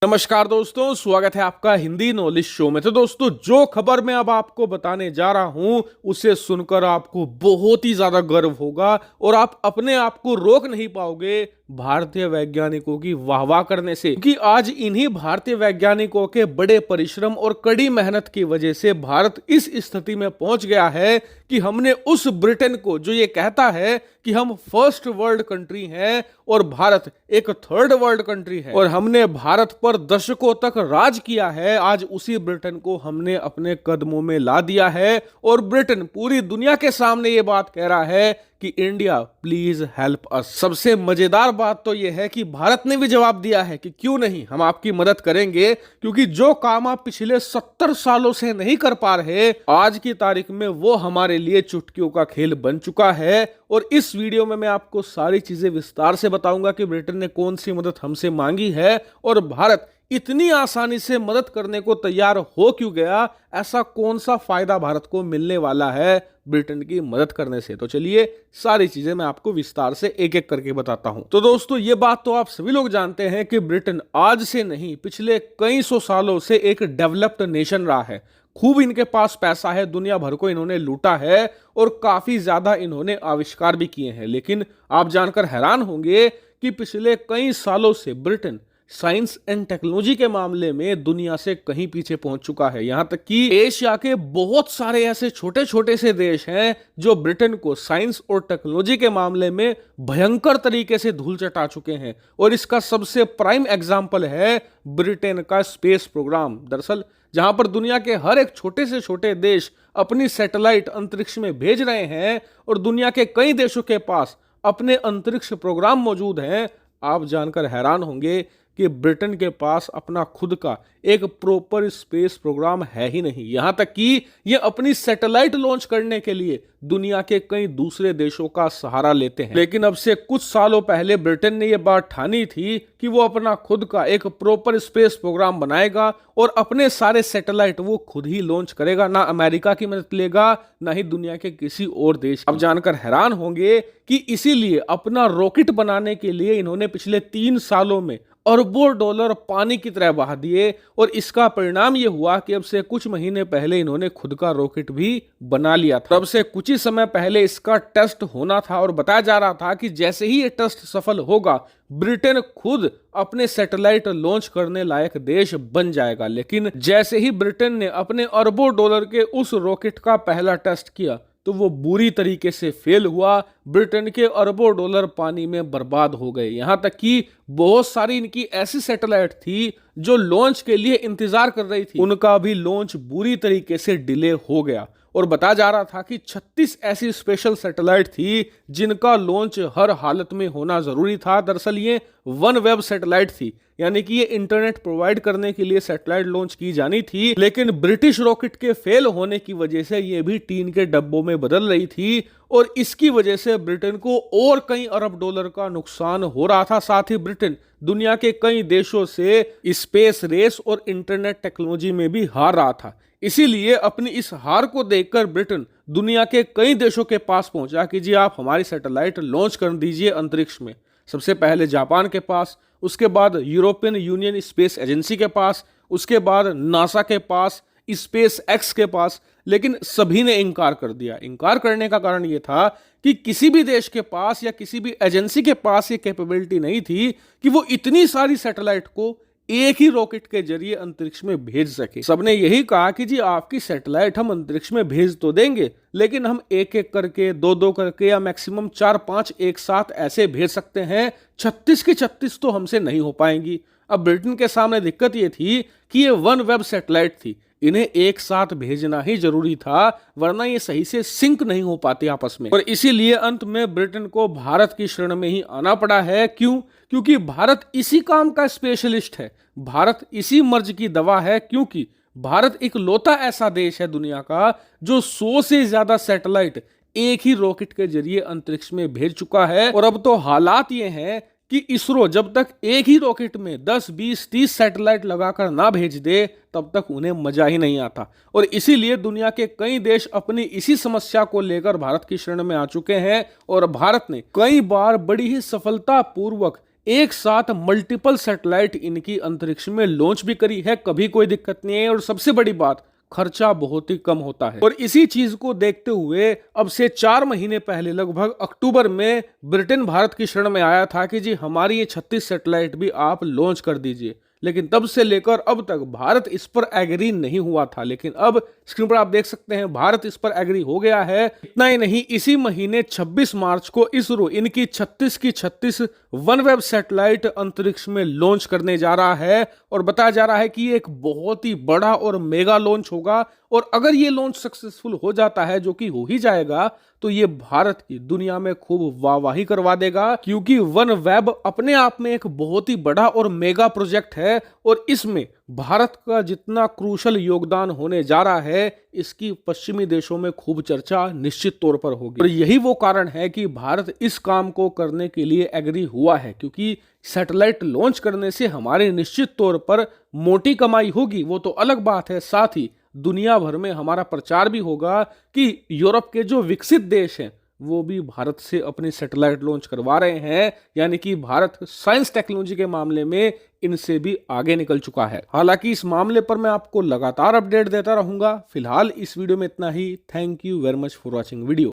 नमस्कार दोस्तों, स्वागत है आपका हिंदी नॉलेज शो में। तो दोस्तों, जो खबर मैं अब आपको बताने जा रहा हूं उसे सुनकर आपको बहुत ही ज्यादा गर्व होगा और आप अपने आप को रोक नहीं पाओगे भारतीय वैज्ञानिकों की वाहवाह करने से, क्योंकि आज इन्हीं भारतीय वैज्ञानिकों के बड़े परिश्रम और कड़ी मेहनत की वजह से भारत इस स्थिति में पहुंच गया है कि हमने उस ब्रिटेन को, जो ये कहता है कि हम फर्स्ट वर्ल्ड कंट्री हैं और भारत एक थर्ड वर्ल्ड कंट्री है और हमने भारत पर दशकों तक राज किया है, आज उसी ब्रिटेन को हमने अपने कदमों में ला दिया है और ब्रिटेन पूरी दुनिया के सामने ये बात कह रहा है कि इंडिया प्लीज हेल्प अस। सबसे मजेदार बात तो यह है कि भारत ने भी जवाब दिया है कि क्यों नहीं, हम आपकी मदद करेंगे, क्योंकि जो काम आप पिछले 70 सालों से नहीं कर पा रहे, आज की तारीख में वो हमारे लिए चुटकियों का खेल बन चुका है। और इस वीडियो में मैं आपको सारी चीजें विस्तार से बताऊंगा कि ब्रिटेन ने कौन सी मदद हमसे मांगी है और भारत इतनी आसानी से मदद करने को तैयार हो क्यों गया, ऐसा कौन सा फायदा भारत को मिलने वाला है ब्रिटेन की मदद करने से। तो चलिए सारी चीजें मैं आपको विस्तार से एक एक करके बताता हूं। तो दोस्तों, ये बात तो आप सभी लोग जानते हैं कि ब्रिटेन आज से नहीं, पिछले कई सौ सालों से एक डेवलप्ड नेशन रहा है। खूब इनके पास पैसा है, दुनिया भर को इन्होंने लूटा है और काफी ज्यादा इन्होंने आविष्कार भी किए हैं। लेकिन आप जानकर हैरान होंगे कि पिछले कई सालों से ब्रिटेन साइंस एंड टेक्नोलॉजी के मामले में दुनिया से कहीं पीछे पहुंच चुका है। यहां तक कि एशिया के बहुत सारे ऐसे छोटे छोटे से देश हैं जो ब्रिटेन को साइंस और टेक्नोलॉजी के मामले में भयंकर तरीके से धूल चटा चुके हैं। और इसका सबसे प्राइम एग्जाम्पल है ब्रिटेन का स्पेस प्रोग्राम। दरअसल जहां पर दुनिया के हर एक छोटे से छोटे देश अपनी सैटेलाइट अंतरिक्ष में भेज रहे हैं और दुनिया के कई देशों के पास अपने अंतरिक्ष प्रोग्राम मौजूद हैं, आप जानकर हैरान होंगे कि ब्रिटेन के पास अपना खुद का एक प्रॉपर स्पेस प्रोग्राम है ही नहीं। यहां तक कि ये अपनी सैटेलाइट लॉन्च करने के लिए दुनिया के कई दूसरे देशों का सहारा लेते हैं। लेकिन अब से कुछ सालों पहले ब्रिटेन ने यह बात ठानी थी कि वो अपना खुद का एक प्रॉपर स्पेस प्रोग्राम बनाएगा और अपने सारे सैटेलाइट वो खुद ही लॉन्च करेगा, ना अमेरिका की मदद लेगा, ना ही दुनिया के किसी और देश। अब जानकर हैरान होंगे कि इसीलिए अपना रॉकेट बनाने के लिए इन्होंने पिछले 3 सालों में अरबों डॉलर पानी की तरह बहा दिए और इसका परिणाम यह हुआ कि अब से कुछ महीने पहले इन्होंने खुद का रॉकेट भी बना लिया था। अब से कुछ ही समय पहले इसका टेस्ट होना था और बताया जा रहा था कि जैसे ही ये टेस्ट सफल होगा, ब्रिटेन खुद अपने सैटेलाइट लॉन्च करने लायक देश बन जाएगा। लेकिन जैसे ही ब्रिटेन ने अपने अरबों डॉलर के उस रॉकेट का पहला टेस्ट किया तो वो बुरी तरीके से फेल हुआ। ब्रिटेन के अरबों डॉलर पानी में बर्बाद हो गए। यहां तक कि बहुत सारी इनकी ऐसी सैटेलाइट थी जो लॉन्च के लिए इंतजार कर रही थी, उनका भी लॉन्च बुरी तरीके से डिले हो गया। और बताया जा रहा था कि 36 ऐसी स्पेशल सैटेलाइट थी जिनका लॉन्च हर हालत में होना जरूरी था। दरअसल ये वन वेब सैटेलाइट थी, यानी कि ये इंटरनेट प्रोवाइड करने के लिए सैटेलाइट लॉन्च की जानी थी। लेकिन ब्रिटिश रॉकेट के फेल होने की वजह से ये भी टीन के डब्बों में बदल रही थी और इसकी वजह से ब्रिटेन को और कई अरब डॉलर का नुकसान हो रहा था। साथ ही ब्रिटेन दुनिया के कई देशों से स्पेस रेस और इंटरनेट टेक्नोलॉजी में भी हार रहा था। इसीलिए अपनी इस हार को देखकर ब्रिटेन दुनिया के कई देशों के पास पहुंचा कि जी आप हमारी सैटेलाइट लॉन्च कर दीजिए अंतरिक्ष में। सबसे पहले जापान के पास, उसके बाद यूरोपियन यूनियन स्पेस एजेंसी के पास, उसके बाद नासा के पास, स्पेस एक्स के पास। लेकिन सभी ने इनकार कर दिया। इनकार करने का कारण यह था कि किसी भी देश के पास या किसी भी एजेंसी के पास ये कैपेबिलिटी नहीं थी कि वो इतनी सारी सैटेलाइट को एक ही रॉकेट के जरिए अंतरिक्ष में भेज सके। सबने यही कहा कि जी आपकी सैटेलाइट हम अंतरिक्ष में भेज तो देंगे, लेकिन हम एक एक करके, दो दो करके या मैक्सिमम 4-5 एक साथ ऐसे भेज सकते हैं। 36 की 36 तो हमसे नहीं हो पाएंगी। अब ब्रिटेन के सामने दिक्कत ये थी कि ये वन वेब सैटेलाइट थी, इन्हें एक साथ भेजना ही जरूरी था, वरना ये सही से सिंक नहीं हो पाते आपस में। और इसीलिए अंत में ब्रिटेन को भारत की शरण में ही आना पड़ा है। क्यों? क्योंकि भारत इसी काम का स्पेशलिस्ट है, भारत इसी मर्ज की दवा है। क्योंकि भारत एक लौता ऐसा देश है दुनिया का जो 100 से ज्यादा सैटेलाइट एक ही रॉकेट के जरिए अंतरिक्ष में भेज चुका है। और अब तो हालात ये हैं कि इसरो जब तक एक ही रॉकेट में 10, 20, 30 सैटेलाइट लगाकर ना भेज दे, तब तक उन्हें मजा ही नहीं आता। और इसीलिए दुनिया के कई देश अपनी इसी समस्या को लेकर भारत की शरण में आ चुके हैं और भारत ने कई बार बड़ी ही सफलतापूर्वक एक साथ मल्टीपल सैटेलाइट इनकी अंतरिक्ष में लॉन्च भी करी है, कभी कोई दिक्कत नहीं है। और सबसे बड़ी बात, खर्चा बहुत ही कम होता है। और इसी चीज को देखते हुए अब से 4 महीने पहले लगभग अक्टूबर में ब्रिटेन भारत की शरण में आया था कि जी हमारी ये 36 सैटेलाइट भी आप लॉन्च कर दीजिए। लेकिन तब से लेकर अब तक भारत इस पर एग्री नहीं हुआ था। लेकिन अब स्क्रीन पर आप देख सकते हैं भारत इस पर एग्री हो गया है। इतना ही नहीं, इसी महीने 26 मार्च को इसरो इनकी 36 की 36 वनवेब सैटेलाइट अंतरिक्ष में लॉन्च करने जा रहा है। और बताया जा रहा है कि ये एक बहुत ही बड़ा और मेगा लॉन्च होगा। और अगर ये लॉन्च सक्सेसफुल हो जाता है, जो कि हो ही जाएगा, तो ये भारत की दुनिया में खूब वाहवाही करवा देगा। क्योंकि वन वेब अपने आप में एक बहुत ही बड़ा और मेगा प्रोजेक्ट है। और इसमें भारत का जितना क्रूशल योगदान होने जा रहा है, इसकी पश्चिमी देशों में खूब चर्चा निश्चित तौर पर होगी। और यही वो कारण है कि भारत इस काम को करने के लिए एग्री हुआ है। क्योंकि सैटेलाइट लॉन्च करने से हमारे निश्चित तौर पर मोटी कमाई होगी, वो तो अलग बात है। साथ ही दुनिया भर में हमारा प्रचार भी होगा कि यूरोप के जो विकसित देश हैं वो भी भारत से अपनी सैटेलाइट लॉन्च करवा रहे हैं। यानी कि भारत साइंस टेक्नोलॉजी के मामले में इनसे भी आगे निकल चुका है। हालांकि इस मामले पर मैं आपको लगातार अपडेट देता रहूंगा। फिलहाल इस वीडियो में इतना ही। Thank you very much for watching video.